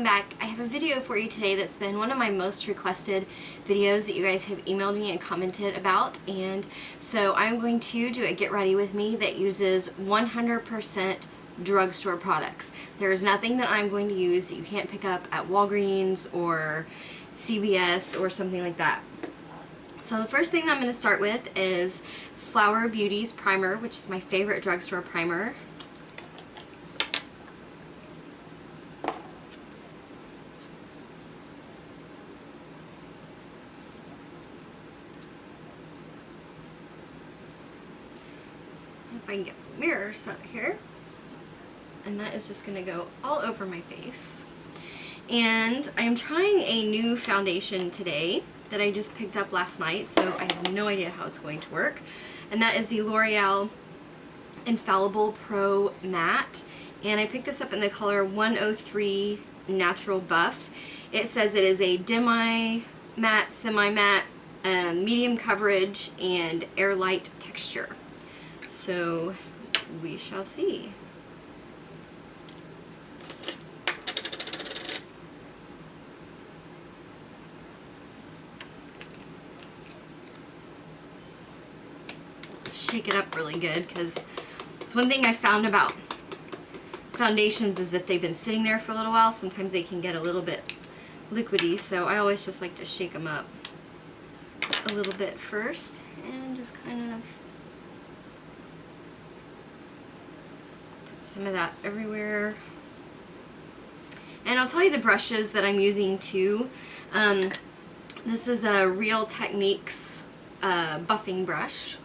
back. I have a video for you today that's been one of my most requested videos that you guys have emailed me and commented about, and so I'm going to do a get ready with me that uses 100% drugstore products. There's nothing that I'm going to use that you can't pick up at Walgreens or CVS or something like that. So the first thing that I'm going to start with is Flower Beauty's primer, which is my favorite drugstore primer. If I can get a mirror set here. And that is just going to go all over my face. And I'm trying a new foundation today that I just picked up last night, so I have no idea how it's going to work. And that is the L'Oreal Infallible Pro Matte. And I picked this up in the color 103 Natural Buff. It says it is a demi-matte, semi-matte, medium coverage, and air light texture. So we shall see. Shake it up really good, because it's one thing I found about foundations is if they've been sitting there for a little while, sometimes they can get a little bit liquidy, so I always just like to shake them up a little bit first and just kind of put some of that everywhere. And I'll tell you the brushes that I'm using too. This is a Real Techniques buffing brush.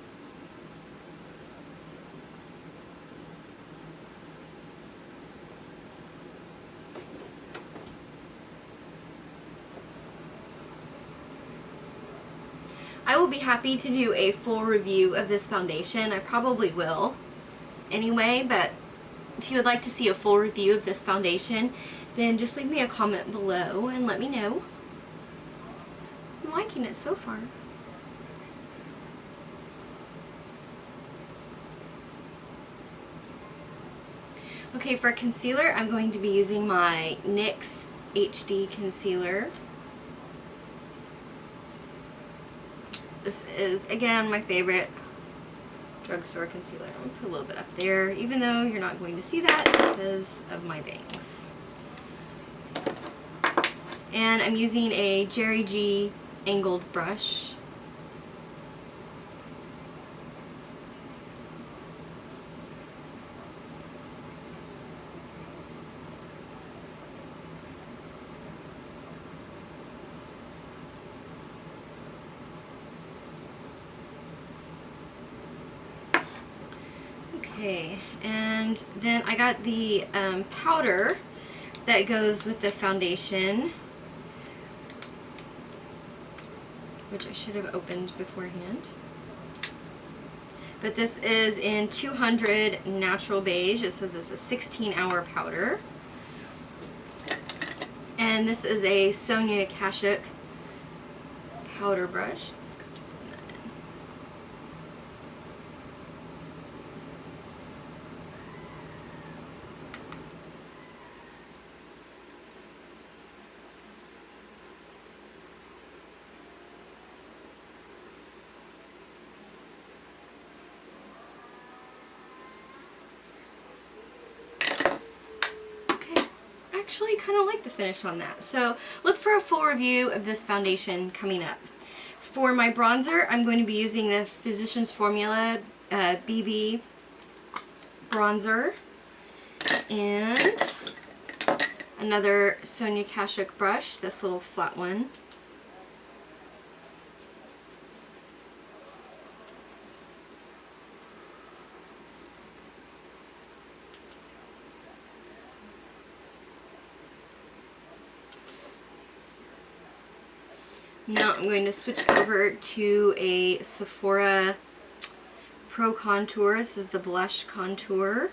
I will be happy to do a full review of this foundation. I probably will anyway, but if you would like to see a full review of this foundation, then just leave me a comment below and let me know. I'm liking it so far. Okay, for concealer, I'm going to be using my NYX HD concealer. This is, again, my favorite drugstore concealer. I'm going to put a little bit up there, even though you're not going to see that because of my bangs. And I'm using a Jerry G angled brush. Okay, and then I got the powder that goes with the foundation, which I should have opened beforehand. But this is in 200 Natural Beige. It says it's a 16-hour powder. And this is a Sonia Kashuk powder brush. Actually kind of like the finish on that. So look for a full review of this foundation coming up. For my bronzer, I'm going to be using the Physicians Formula BB bronzer and another Sonia Kashuk brush, this little flat one. Now I'm going to switch over to a Sephora Pro Contour. This is the blush contour.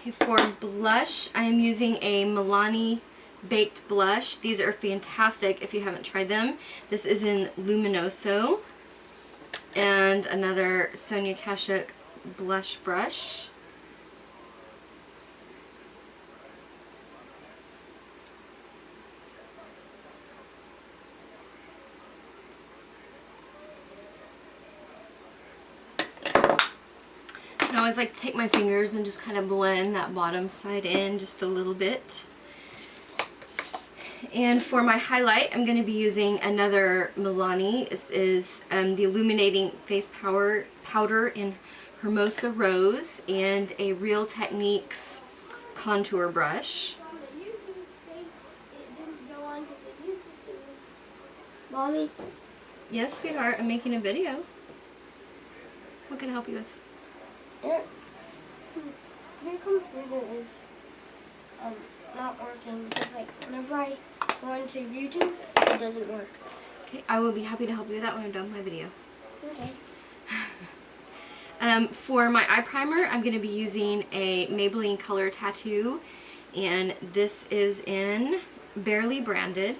Okay, for blush, I am using a Milani Baked Blush. These are fantastic if you haven't tried them. This is in Luminoso. And another Sonia Kashuk blush brush. I always like to take my fingers and just kind of blend that bottom side in just a little bit. And for my highlight, I'm going to be using another Milani. This is the Illuminating Face Powder in Hermosa Rose and a Real Techniques contour brush. Mommy? Yes, sweetheart, I'm making a video. What can I help you with? Your computer is not working because like whenever I go into YouTube, it doesn't work. Okay, I will be happy to help you with that when I'm done with my video. Okay. For my eye primer, I'm going to be using a Maybelline Color Tattoo, and this is in Barely Branded.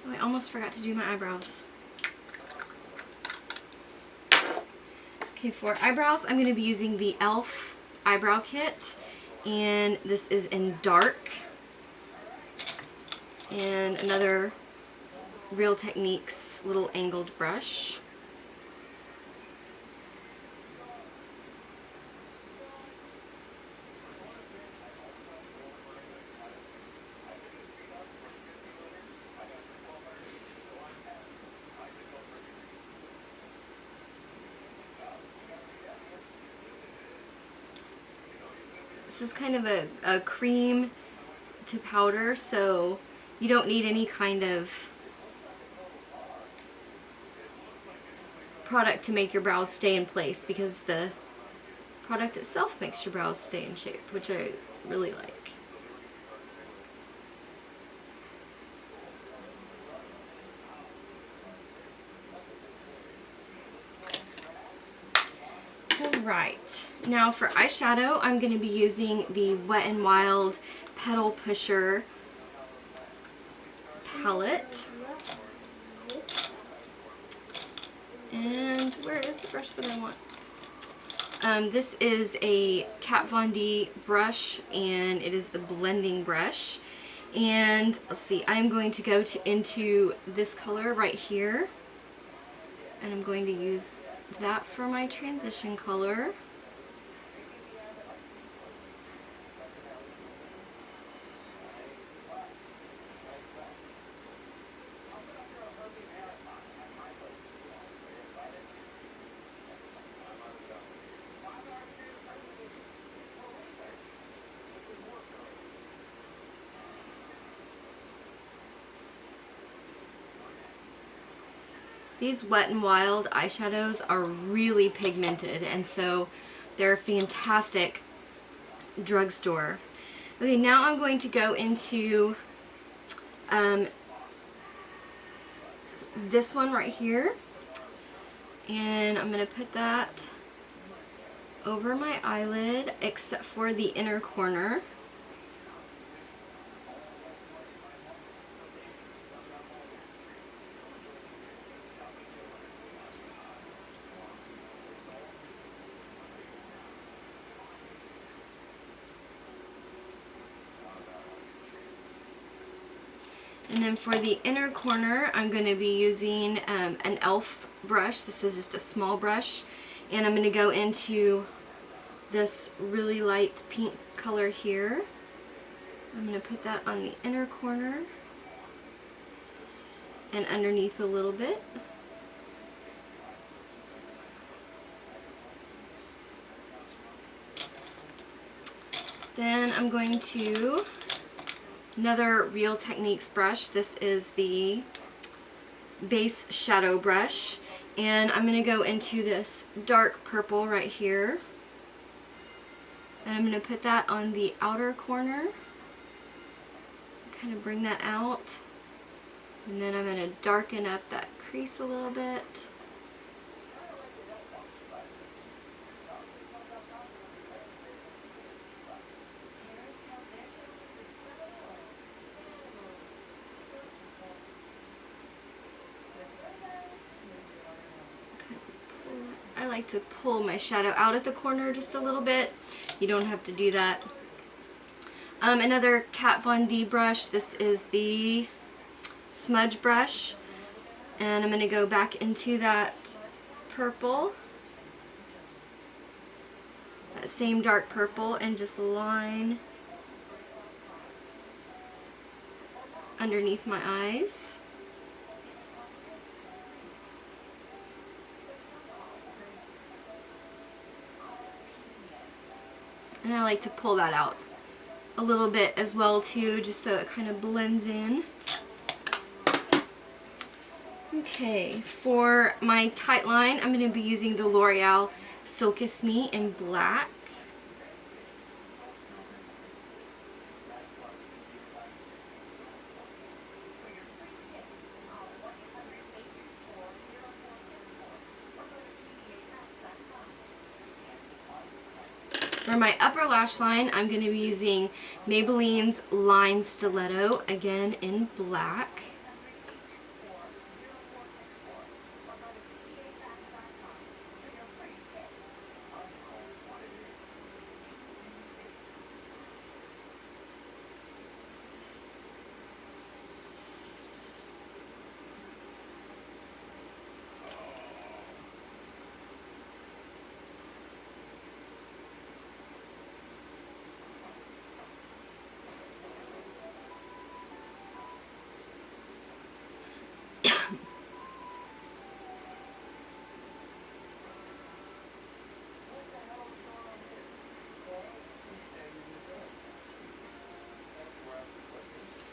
Oh, I almost forgot to do my eyebrows. Okay, for eyebrows, I'm going to be using the e.l.f. eyebrow kit, and this is in Dark. And another Real Techniques little angled brush. This is kind of a cream to powder, so you don't need any kind of product to make your brows stay in place, because the product itself makes your brows stay in shape, which I really like. Alright, now for eyeshadow, I'm going to be using the Wet n Wild Petal Pusher palette. And where is the brush that I want? This is a Kat Von D brush, and it is the blending brush. And let's see, I'm going to go into this color right here, and I'm going to use that for my transition color. These Wet n Wild eyeshadows are really pigmented, and so they're fantastic drugstore. Okay, now I'm going to go into this one right here, and I'm going to put that over my eyelid except for the inner corner. And then for the inner corner, I'm going to be using an e.l.f. brush. This is just a small brush. And I'm going to go into this really light pink color here. I'm going to put that on the inner corner and underneath a little bit. Then I'm going to another Real Techniques brush. This is the base shadow brush, and I'm going to go into this dark purple right here. And I'm going to put that on the outer corner. Kind of bring that out. And then I'm going to darken up that crease a little bit. I like to pull my shadow out at the corner just a little bit. You don't have to do that. Another Kat Von D brush. This is the smudge brush. And I'm going to go back into that purple. That same dark purple, and just line underneath my eyes. And I like to pull that out a little bit as well too, just so it kind of blends in. Okay, for my tight line, I'm going to be using the L'Oreal Silkish Me in black. For my upper lash line, I'm going to be using Maybelline's Line Stiletto, again in black.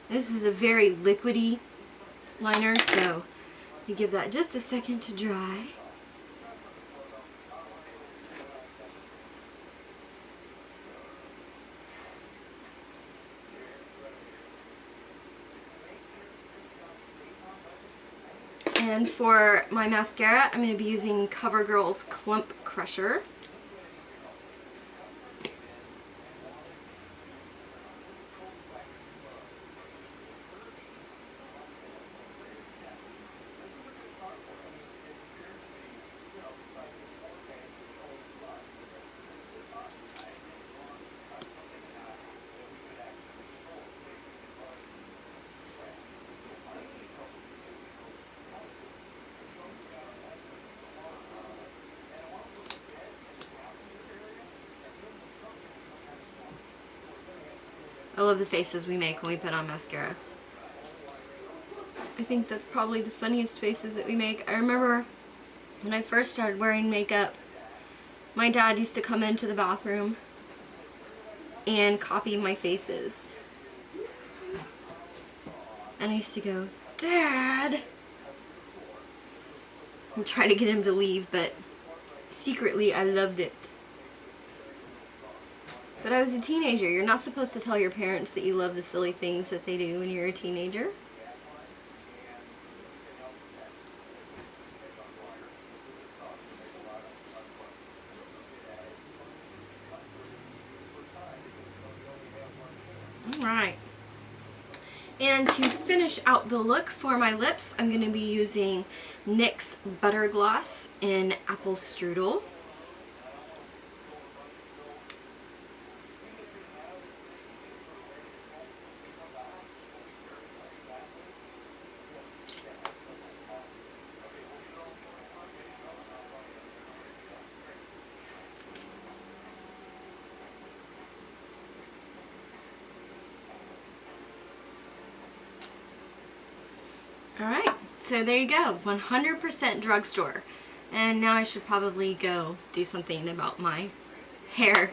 This is a very liquidy liner, so you give that just a second to dry. And for my mascara, I'm going to be using CoverGirl's Clump Crusher. I love the faces we make when we put on mascara. I think that's probably the funniest faces that we make. I remember when I first started wearing makeup, my dad used to come into the bathroom and copy my faces. And I used to go, "Dad!" and try to get him to leave, but secretly I loved it. But I was a teenager. You're not supposed to tell your parents that you love the silly things that they do when you're a teenager. Alright. And to finish out the look for my lips, I'm going to be using NYX Butter Gloss in Apple Strudel. Alright, so there you go, 100% drugstore. And now I should probably go do something about my hair.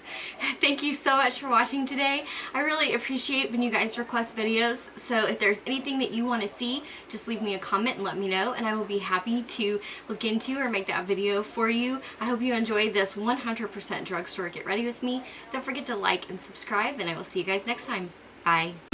Thank you so much for watching today. I really appreciate when you guys request videos, so if there's anything that you want to see, just leave me a comment and let me know, and I will be happy to look into or make that video for you. I hope you enjoyed this 100% drugstore Get Ready with me. Don't forget to like and subscribe, and I will see you guys next time. Bye.